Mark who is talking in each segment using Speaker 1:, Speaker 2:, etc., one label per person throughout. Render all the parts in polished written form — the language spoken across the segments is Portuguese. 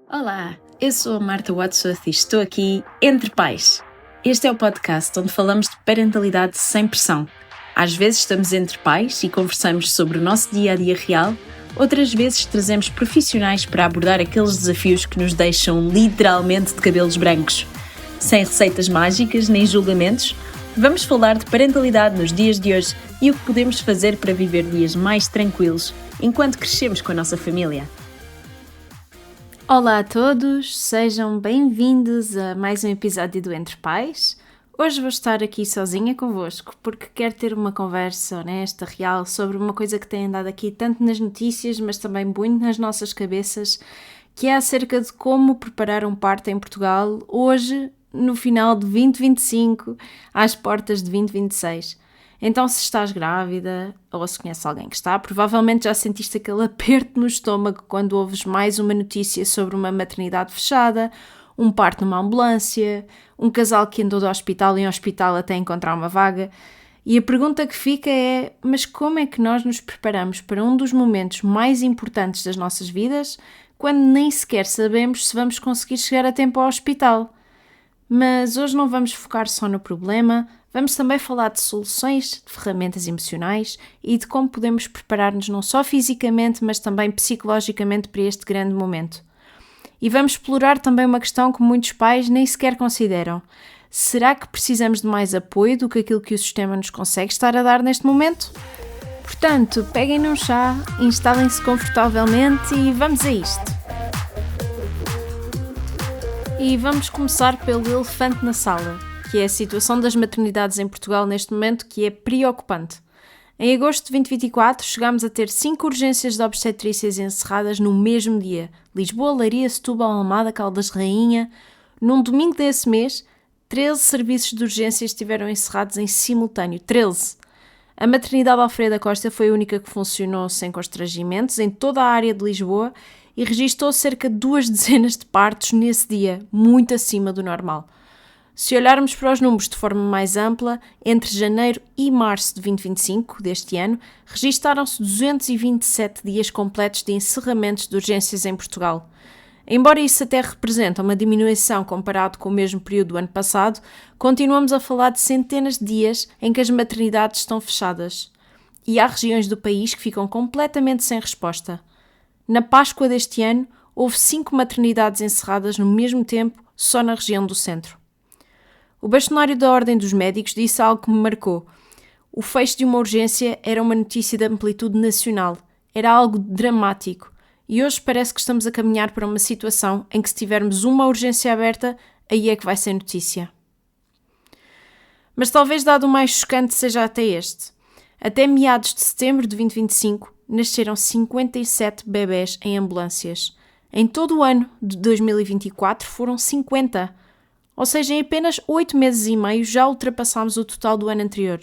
Speaker 1: Olá, eu sou a Marta Wadsworth e estou aqui entre pais. Este é o podcast onde falamos de parentalidade sem pressão. Às vezes estamos entre pais e conversamos sobre o nosso dia-a-dia real, outras vezes trazemos profissionais para abordar aqueles desafios que nos deixam literalmente de cabelos brancos. Sem receitas mágicas nem julgamentos, vamos falar de parentalidade nos dias de hoje e o que podemos fazer para viver dias mais tranquilos enquanto crescemos com a nossa família. Olá a todos, sejam bem-vindos a mais um episódio do Entre Pais. Hoje vou estar aqui sozinha convosco porque quero ter uma conversa honesta, real, sobre uma coisa que tem andado aqui tanto nas notícias, mas também muito nas nossas cabeças, que é acerca de como preparar um parto em Portugal hoje, no final de 2025, às portas de 2026. Então, se estás grávida ou se conheces alguém que está, provavelmente já sentiste aquele aperto no estômago quando ouves mais uma notícia sobre uma maternidade fechada, um parto numa ambulância, um casal que andou de hospital em hospital até encontrar uma vaga. E a pergunta que fica é, mas como é que nós nos preparamos para um dos momentos mais importantes das nossas vidas quando nem sequer sabemos se vamos conseguir chegar a tempo ao hospital? Mas hoje não vamos focar só no problema, vamos também falar de soluções, de ferramentas emocionais e de como podemos preparar-nos não só fisicamente, mas também psicologicamente para este grande momento. E vamos explorar também uma questão que muitos pais nem sequer consideram. Será que precisamos de mais apoio do que aquilo que o sistema nos consegue estar a dar neste momento? Portanto, peguem num chá, instalem-se confortavelmente e vamos a isto. E vamos começar pelo elefante na sala, que é a situação das maternidades em Portugal neste momento, que é preocupante. Em agosto de 2024, chegámos a ter 5 urgências de obstetrícias encerradas no mesmo dia. Lisboa, Leiria, Setúbal, Almada, Caldas de Rainha. Num domingo desse mês, 13 serviços de urgências estiveram encerrados em simultâneo. 13! A maternidade Alfreda Costa foi a única que funcionou sem constrangimentos em toda a área de Lisboa e registou cerca de 2 dezenas de partos nesse dia, muito acima do normal. Se olharmos para os números de forma mais ampla, entre janeiro e março de 2025, deste ano, registaram-se 227 dias completos de encerramentos de urgências em Portugal. Embora isso até represente uma diminuição comparado com o mesmo período do ano passado, continuamos a falar de centenas de dias em que as maternidades estão fechadas. E há regiões do país que ficam completamente sem resposta. Na Páscoa deste ano, houve 5 maternidades encerradas no mesmo tempo, só na região do centro. O bastonário da Ordem dos Médicos disse algo que me marcou. O fecho de uma urgência era uma notícia de amplitude nacional, era algo dramático. E hoje parece que estamos a caminhar para uma situação em que se tivermos uma urgência aberta, aí é que vai ser notícia. Mas talvez dado o mais chocante seja até este. Até meados de setembro de 2025, nasceram 57 bebés em ambulâncias. Em todo o ano de 2024 foram 50. Ou seja, em apenas 8 meses e meio já ultrapassámos o total do ano anterior.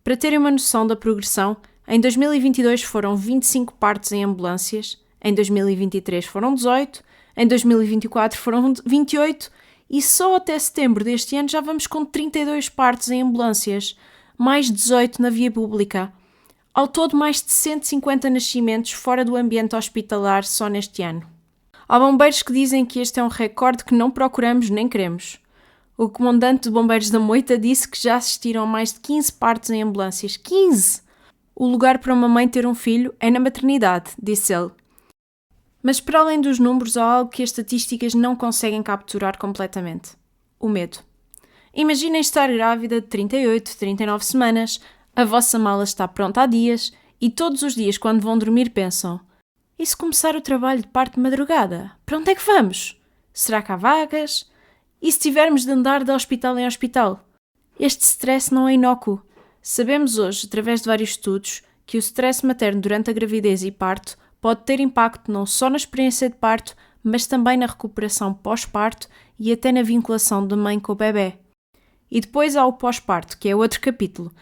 Speaker 1: Para terem uma noção da progressão, em 2022 foram 25 partos em ambulâncias, em 2023 foram 18, em 2024 foram 28 e só até setembro deste ano já vamos com 32 partos em ambulâncias, mais 18 na via pública. Ao todo, mais de 150 nascimentos fora do ambiente hospitalar só neste ano. Há bombeiros que dizem que este é um recorde que não procuramos nem queremos. O comandante de bombeiros da Moita disse que já assistiram a mais de 15 partos em ambulâncias. 15! O lugar para uma mãe ter um filho é na maternidade, disse ele. Mas para além dos números, há algo que as estatísticas não conseguem capturar completamente. O medo. Imaginem estar grávida de 38, 39 semanas, a vossa mala está pronta há dias e todos os dias quando vão dormir pensam: e se começar o trabalho de parto de madrugada? Para onde é que vamos? Será que há vagas? E se tivermos de andar de hospital em hospital? Este stress não é inócuo. Sabemos hoje, através de vários estudos, que o stress materno durante a gravidez e parto pode ter impacto não só na experiência de parto, mas também na recuperação pós-parto e até na vinculação da mãe com o bebê. E depois há o pós-parto, que é outro capítulo.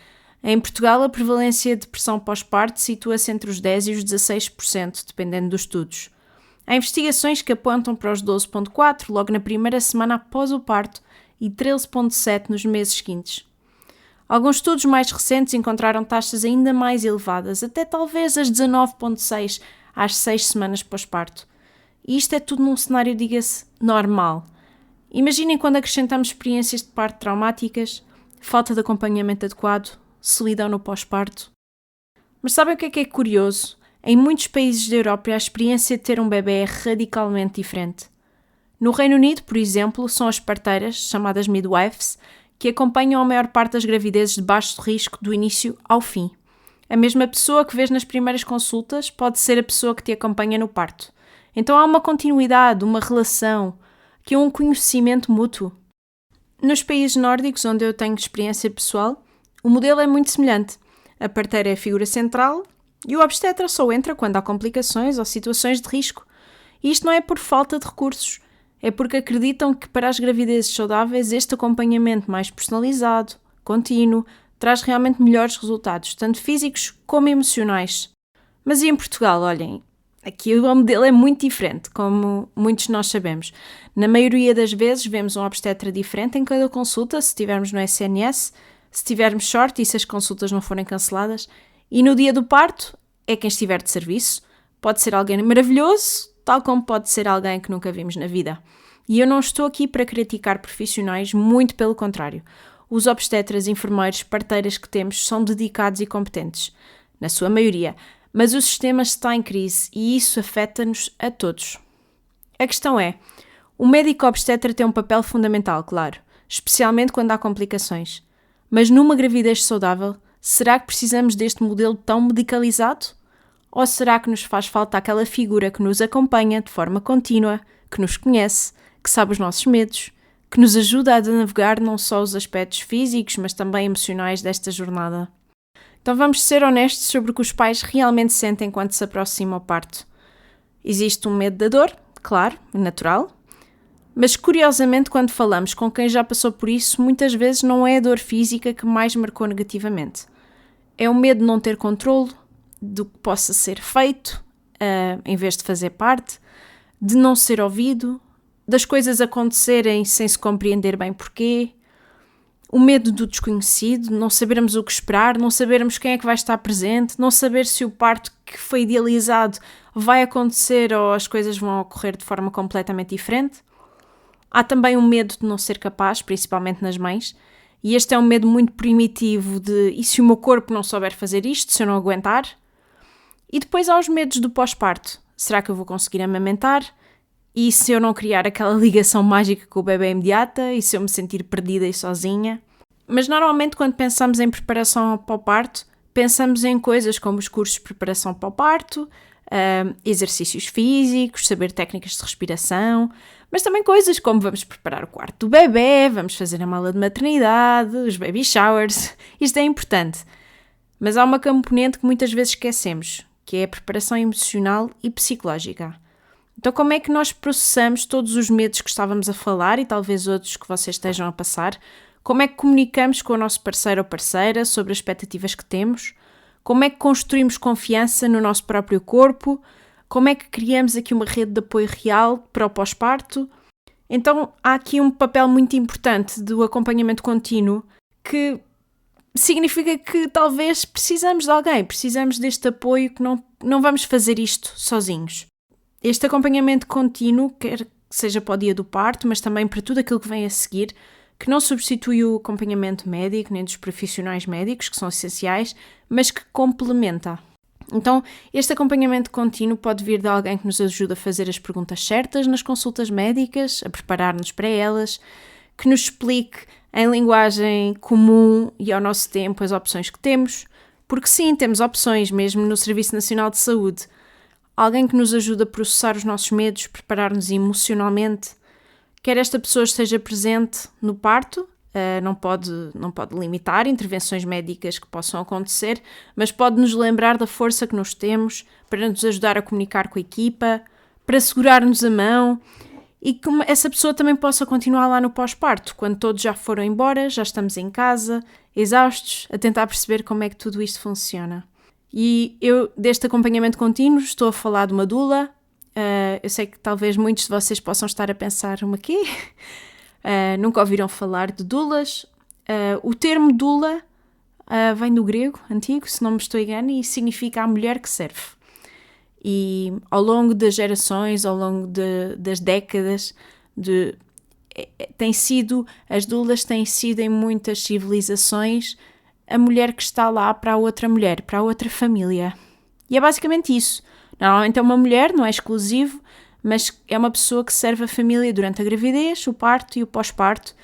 Speaker 1: Em Portugal, a prevalência de depressão pós-parto situa-se entre os 10% e os 16%, dependendo dos estudos. Há investigações que apontam para os 12,4% logo na primeira semana após o parto e 13,7% nos meses seguintes. Alguns estudos mais recentes encontraram taxas ainda mais elevadas, até talvez as 19,6% às 6 semanas pós-parto. E isto é tudo num cenário, diga-se, normal. Imaginem quando acrescentamos experiências de parto traumáticas, falta de acompanhamento adequado, solidão no pós-parto. Mas sabem o que é curioso? Em muitos países da Europa a experiência de ter um bebê é radicalmente diferente. No Reino Unido, por exemplo, são as parteiras, chamadas midwives, que acompanham a maior parte das gravidezes de baixo risco do início ao fim. A mesma pessoa que vês nas primeiras consultas pode ser a pessoa que te acompanha no parto. Então há uma continuidade, uma relação, que é um conhecimento mútuo. Nos países nórdicos, onde eu tenho experiência pessoal, o modelo é muito semelhante. A parteira é a figura central e o obstetra só entra quando há complicações ou situações de risco. E isto não é por falta de recursos, é porque acreditam que para as gravidezes saudáveis este acompanhamento mais personalizado, contínuo, traz realmente melhores resultados, tanto físicos como emocionais. Mas e em Portugal, olhem, aqui o modelo é muito diferente, como muitos de nós sabemos. Na maioria das vezes vemos um obstetra diferente em cada consulta, se estivermos no SNS, se tivermos sorte e se as consultas não forem canceladas. E no dia do parto é quem estiver de serviço. Pode ser alguém maravilhoso, tal como pode ser alguém que nunca vimos na vida. E eu não estou aqui para criticar profissionais, muito pelo contrário. Os obstetras, enfermeiros, parteiras que temos são dedicados e competentes, na sua maioria, mas o sistema está em crise e isso afeta-nos a todos. A questão é, o médico obstetra tem um papel fundamental, claro, especialmente quando há complicações. Mas numa gravidez saudável, será que precisamos deste modelo tão medicalizado? Ou será que nos faz falta aquela figura que nos acompanha de forma contínua, que nos conhece, que sabe os nossos medos, que nos ajuda a navegar não só os aspectos físicos, mas também emocionais desta jornada? Então vamos ser honestos sobre o que os pais realmente sentem quando se aproximam ao parto. Existe um medo da dor, claro, natural, mas curiosamente quando falamos com quem já passou por isso, muitas vezes não é a dor física que mais marcou negativamente. É o medo de não ter controle do que possa ser feito, em vez de fazer parte, de não ser ouvido, das coisas acontecerem sem se compreender bem porquê, o medo do desconhecido, não sabermos o que esperar, não sabermos quem é que vai estar presente, não saber se o parto que foi idealizado vai acontecer ou as coisas vão ocorrer de forma completamente diferente. Há também o medo de não ser capaz, principalmente nas mães, e este é um medo muito primitivo de e se o meu corpo não souber fazer isto, se eu não aguentar? E depois há os medos do pós-parto. Será que eu vou conseguir amamentar? E se eu não criar aquela ligação mágica com o bebê imediata? E se eu me sentir perdida e sozinha? Mas normalmente quando pensamos em preparação para o parto, pensamos em coisas como os cursos de preparação para o parto, exercícios físicos, saber técnicas de respiração, mas também coisas como vamos preparar o quarto do bebê, vamos fazer a mala de maternidade, os baby showers. Isto é importante. Mas há uma componente que muitas vezes esquecemos, que é a preparação emocional e psicológica. Então como é que nós processamos todos os medos que estávamos a falar e talvez outros que vocês estejam a passar? Como é que comunicamos com o nosso parceiro ou parceira sobre as expectativas que temos? Como é que construímos confiança no nosso próprio corpo? Como é que criamos aqui uma rede de apoio real para o pós-parto? Então há aqui um papel muito importante do acompanhamento contínuo que significa que talvez precisamos de alguém, precisamos deste apoio, que não vamos fazer isto sozinhos. Este acompanhamento contínuo, quer que seja para o dia do parto, mas também para tudo aquilo que vem a seguir, que não substitui o acompanhamento médico, nem dos profissionais médicos, que são essenciais, mas que complementa. Então, este acompanhamento contínuo pode vir de alguém que nos ajuda a fazer as perguntas certas nas consultas médicas, a preparar-nos para elas, que nos explique em linguagem comum e ao nosso tempo as opções que temos, porque sim, temos opções mesmo no Serviço Nacional de Saúde. Alguém que nos ajuda a processar os nossos medos, preparar-nos emocionalmente. Quer esta pessoa esteja presente no parto, não pode limitar intervenções médicas que possam acontecer, mas pode nos lembrar da força que nós temos para nos ajudar a comunicar com a equipa, para segurar-nos a mão e que essa pessoa também possa continuar lá no pós-parto, quando todos já foram embora, já estamos em casa, exaustos, a tentar perceber como é que tudo isto funciona. E eu, deste acompanhamento contínuo, estou a falar de uma doula. Eu sei que talvez muitos de vocês possam estar a pensar, uma quê? Nunca ouviram falar de doulas. O termo doula vem do grego antigo, se não me estou enganando, e significa a mulher que serve. E ao longo das gerações, ao longo das décadas, as doulas têm sido em muitas civilizações a mulher que está lá para a outra mulher, para a outra família. E é basicamente isso. Normalmente é uma mulher, não é exclusivo, mas é uma pessoa que serve a família durante a gravidez, o parto e o pós-parto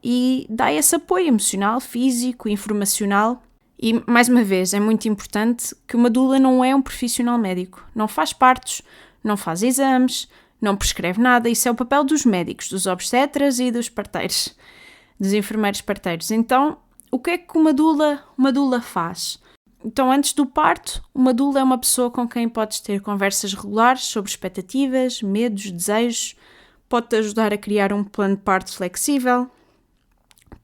Speaker 1: e dá esse apoio emocional, físico, informacional. E, mais uma vez, é muito importante que uma doula não é um profissional médico. Não faz partos, não faz exames, não prescreve nada. Isso é o papel dos médicos, dos obstetras e dos parteiros, dos enfermeiros parteiros. Então, o que é que uma doula faz? Então, antes do parto, uma doula é uma pessoa com quem podes ter conversas regulares sobre expectativas, medos, desejos, pode-te ajudar a criar um plano de parto flexível,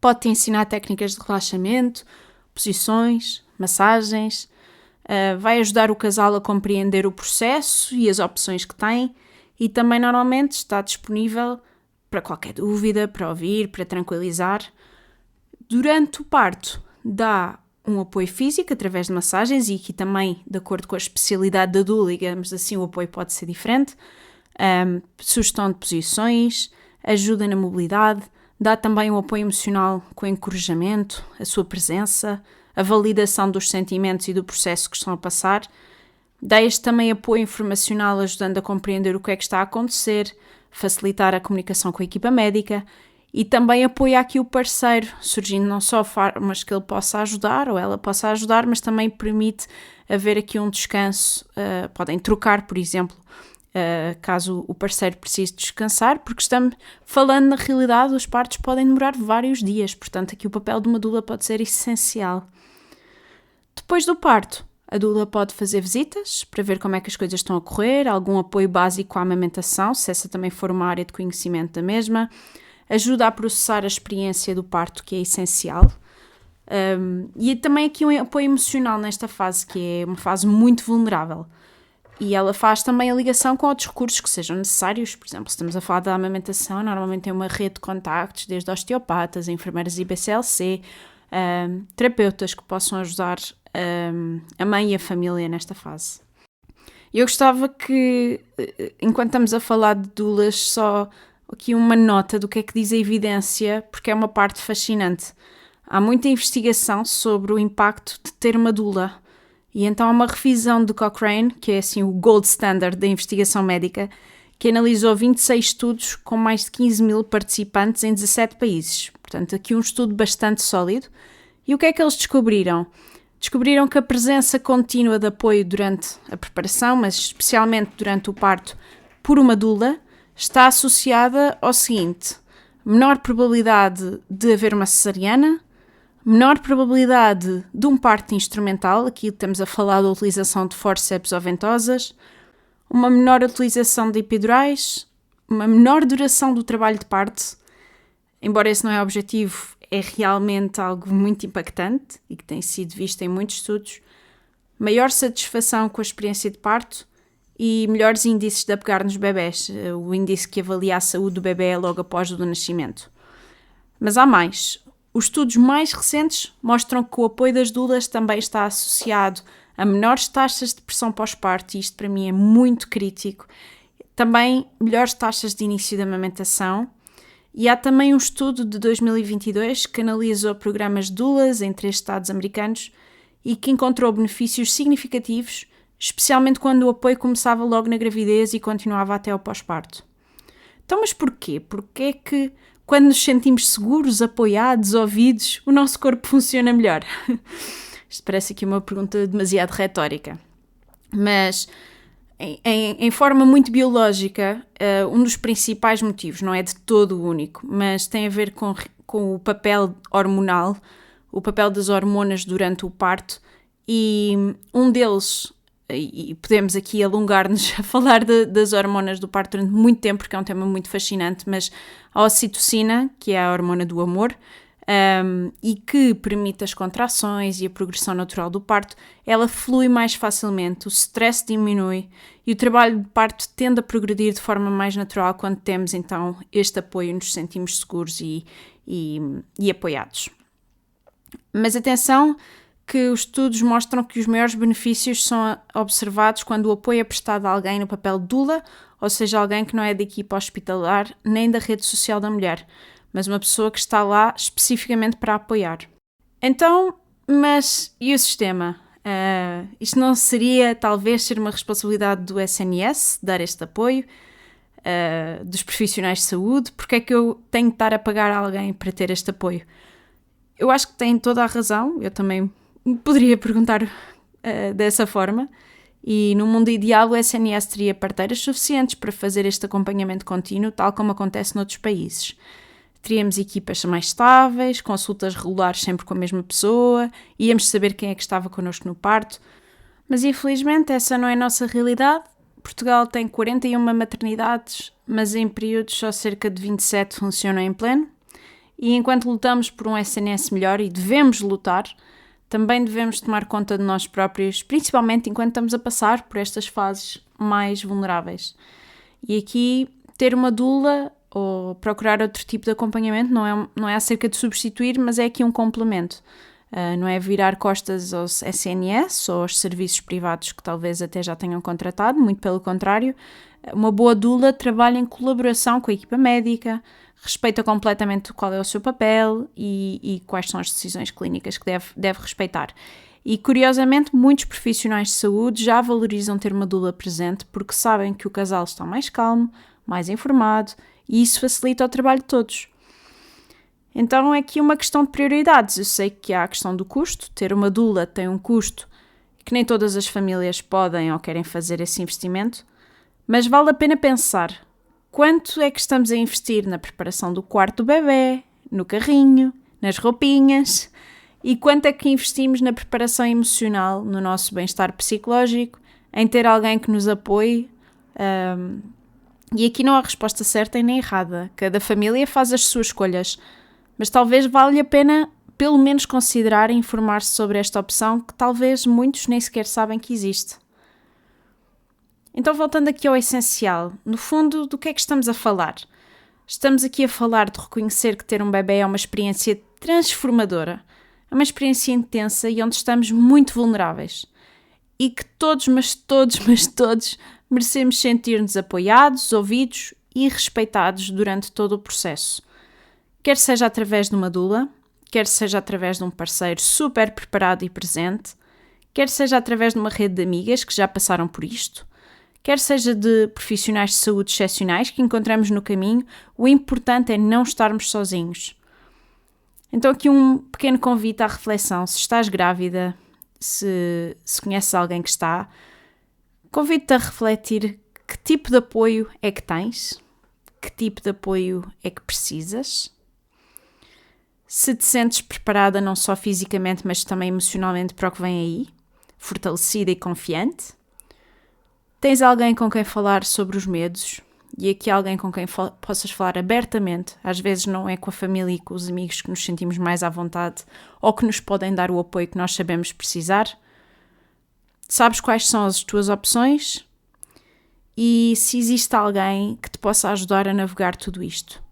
Speaker 1: pode-te ensinar técnicas de relaxamento, posições, massagens, vai ajudar o casal a compreender o processo e as opções que tem e também normalmente está disponível para qualquer dúvida, para ouvir, para tranquilizar. Durante o parto, dá um apoio físico através de massagens e aqui também, de acordo com a especialidade da doula, digamos assim, o apoio pode ser diferente. Sugestão de posições, ajuda na mobilidade, dá também um apoio emocional com o encorajamento, a sua presença, a validação dos sentimentos e do processo que estão a passar. Dá este também apoio informacional, ajudando a compreender o que é que está a acontecer, facilitar a comunicação com a equipa médica e também apoia aqui o parceiro, surgindo não só formas que ele possa ajudar ou ela possa ajudar, mas também permite haver aqui um descanso. Podem trocar, por exemplo, caso o parceiro precise descansar, porque estamos falando na realidade, os partos podem demorar vários dias, portanto aqui o papel de uma doula pode ser essencial. Depois do parto, a doula pode fazer visitas para ver como é que as coisas estão a correr, algum apoio básico à amamentação, se essa também for uma área de conhecimento da mesma, ajuda a processar a experiência do parto, que é essencial. E também aqui um apoio emocional nesta fase, que é uma fase muito vulnerável. E ela faz também a ligação com outros recursos que sejam necessários. Por exemplo, se estamos a falar da amamentação, normalmente tem uma rede de contactos, desde osteopatas, enfermeiras IBCLC, terapeutas que possam ajudar a mãe e a família nesta fase. Eu gostava que, enquanto estamos a falar de doulas, só aqui uma nota do que é que diz a evidência, porque é uma parte fascinante. Há muita investigação sobre o impacto de ter uma doula. E então há uma revisão de Cochrane, que é assim o gold standard da investigação médica, que analisou 26 estudos com mais de 15 mil participantes em 17 países. Portanto, aqui um estudo bastante sólido. E o que é que eles descobriram? Descobriram que a presença contínua de apoio durante a preparação, mas especialmente durante o parto, por uma doula, está associada ao seguinte: menor probabilidade de haver uma cesariana, menor probabilidade de um parto instrumental, aqui estamos a falar da utilização de forceps ou ventosas, uma menor utilização de epidurais, uma menor duração do trabalho de parto, embora esse não é o objetivo, é realmente algo muito impactante e que tem sido visto em muitos estudos, maior satisfação com a experiência de parto e melhores índices de apegar nos bebés, o índice que avalia a saúde do bebé logo após o nascimento. Mas há mais. Os estudos mais recentes mostram que o apoio das doulas também está associado a menores taxas de depressão pós-parto, e isto para mim é muito crítico. Também melhores taxas de início da amamentação. E há também um estudo de 2022 que analisou programas de doulas em 3 estados americanos e que encontrou benefícios significativos, especialmente quando o apoio começava logo na gravidez e continuava até ao pós-parto. Então, mas porquê? Porque é que quando nos sentimos seguros, apoiados, ouvidos, o nosso corpo funciona melhor? Isto parece aqui uma pergunta demasiado retórica. Mas, em forma muito biológica, um dos principais motivos, não é de todo o único, mas tem a ver com o papel hormonal, o papel das hormonas durante o parto, e um deles, e podemos aqui alongar-nos a falar das hormonas do parto durante muito tempo, porque é um tema muito fascinante, mas a ocitocina, que é a hormona do amor, e que permite as contrações e a progressão natural do parto, ela flui mais facilmente, o stress diminui e o trabalho de parto tende a progredir de forma mais natural quando temos então este apoio, nos sentimos seguros e apoiados. Mas atenção que os estudos mostram que os maiores benefícios são observados quando o apoio é prestado a alguém no papel de doula, ou seja, alguém que não é da equipa hospitalar nem da rede social da mulher, mas uma pessoa que está lá especificamente para apoiar. Então, mas e o sistema? Isto não seria talvez ser uma responsabilidade do SNS dar este apoio, dos profissionais de saúde? Porque é que eu tenho de estar a pagar a alguém para ter este apoio? Eu acho que tem toda a razão, eu também poderia perguntar dessa forma, e no mundo ideal o SNS teria parteiras suficientes para fazer este acompanhamento contínuo, tal como acontece noutros países. Teríamos equipas mais estáveis, consultas regulares sempre com a mesma pessoa, íamos saber quem é que estava connosco no parto, mas infelizmente essa não é a nossa realidade. Portugal tem 41 maternidades, mas em períodos só cerca de 27 funcionam em pleno, e enquanto lutamos por um SNS melhor, e devemos lutar, também devemos tomar conta de nós próprios, principalmente enquanto estamos a passar por estas fases mais vulneráveis. E aqui, ter uma doula ou procurar outro tipo de acompanhamento não é acerca de substituir, mas é aqui um complemento. Não é virar costas aos SNS ou aos serviços privados que talvez até já tenham contratado, muito pelo contrário. Uma boa doula trabalha em colaboração com a equipa médica, respeita completamente qual é o seu papel e quais são as decisões clínicas que deve respeitar. E, curiosamente, muitos profissionais de saúde já valorizam ter uma doula presente porque sabem que o casal está mais calmo, mais informado, e isso facilita o trabalho de todos. Então é aqui uma questão de prioridades. Eu sei que há a questão do custo. Ter uma doula tem um custo que nem todas as famílias podem ou querem fazer esse investimento, mas vale a pena pensar quanto é que estamos a investir na preparação do quarto do bebê, no carrinho, nas roupinhas, e quanto é que investimos na preparação emocional, no nosso bem-estar psicológico, em ter alguém que nos apoie. E aqui não há resposta certa e nem errada. Cada família faz as suas escolhas, mas talvez valha a pena pelo menos considerar e informar-se sobre esta opção que talvez muitos nem sequer sabem que existe. Então, voltando aqui ao essencial, no fundo, do que é que estamos a falar? Estamos aqui a falar de reconhecer que ter um bebê é uma experiência transformadora, é uma experiência intensa e onde estamos muito vulneráveis. E que todos, mas todos, merecemos sentir-nos apoiados, ouvidos e respeitados durante todo o processo. Quer seja através de uma doula, quer seja através de um parceiro super preparado e presente, quer seja através de uma rede de amigas que já passaram por isto, quer seja de profissionais de saúde excepcionais que encontramos no caminho, o importante é não estarmos sozinhos. Então aqui um pequeno convite à reflexão. Se estás grávida, se conheces alguém que está, convido-te a refletir que tipo de apoio é que tens, que tipo de apoio é que precisas, se te sentes preparada não só fisicamente, mas também emocionalmente para o que vem aí, fortalecida e confiante. Tens alguém com quem falar sobre os medos e aqui alguém com quem possas falar abertamente. Às vezes não é com a família e com os amigos que nos sentimos mais à vontade ou que nos podem dar o apoio que nós sabemos precisar. Sabes quais são as tuas opções e se existe alguém que te possa ajudar a navegar tudo isto.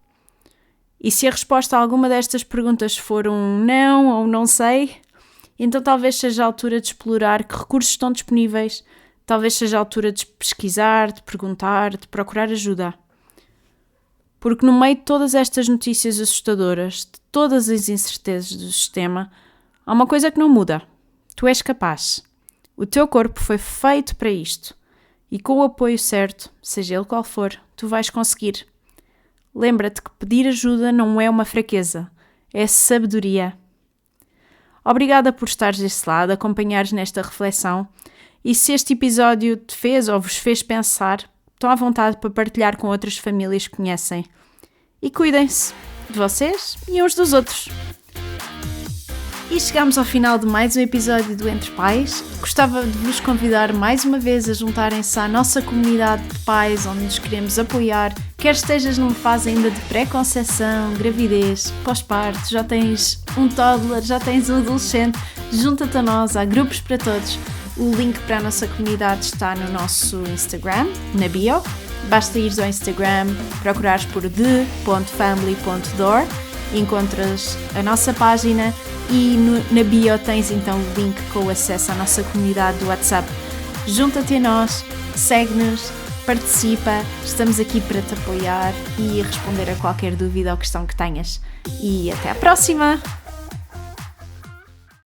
Speaker 1: E se a resposta a alguma destas perguntas for um não ou não sei, então talvez seja a altura de explorar que recursos estão disponíveis, talvez seja a altura de pesquisar, de perguntar, de procurar ajuda. Porque no meio de todas estas notícias assustadoras, de todas as incertezas do sistema, há uma coisa que não muda. Tu és capaz. O teu corpo foi feito para isto. E com o apoio certo, seja ele qual for, tu vais conseguir. Lembra-te que pedir ajuda não é uma fraqueza, é sabedoria. Obrigada por estares desse lado, acompanhares nesta reflexão. E se este episódio te fez ou vos fez pensar, estão à vontade para partilhar com outras famílias que conhecem. E cuidem-se de vocês e uns dos outros. E chegamos ao final de mais um episódio do Entre Pais. Gostava de vos convidar mais uma vez a juntarem-se à nossa comunidade de pais, onde nos queremos apoiar, quer estejas numa fase ainda de pré-conceição, gravidez, pós-parto, já tens um toddler, já tens um adolescente, junta-te a nós, há grupos para todos. O link para a nossa comunidade está no nosso Instagram, na bio. Basta ires ao Instagram, procurares por the.family.door, encontras a nossa página e na bio tens então o link com o acesso à nossa comunidade do WhatsApp. Junta-te a nós, segue-nos, participa, estamos aqui para te apoiar e responder a qualquer dúvida ou questão que tenhas. E até à próxima!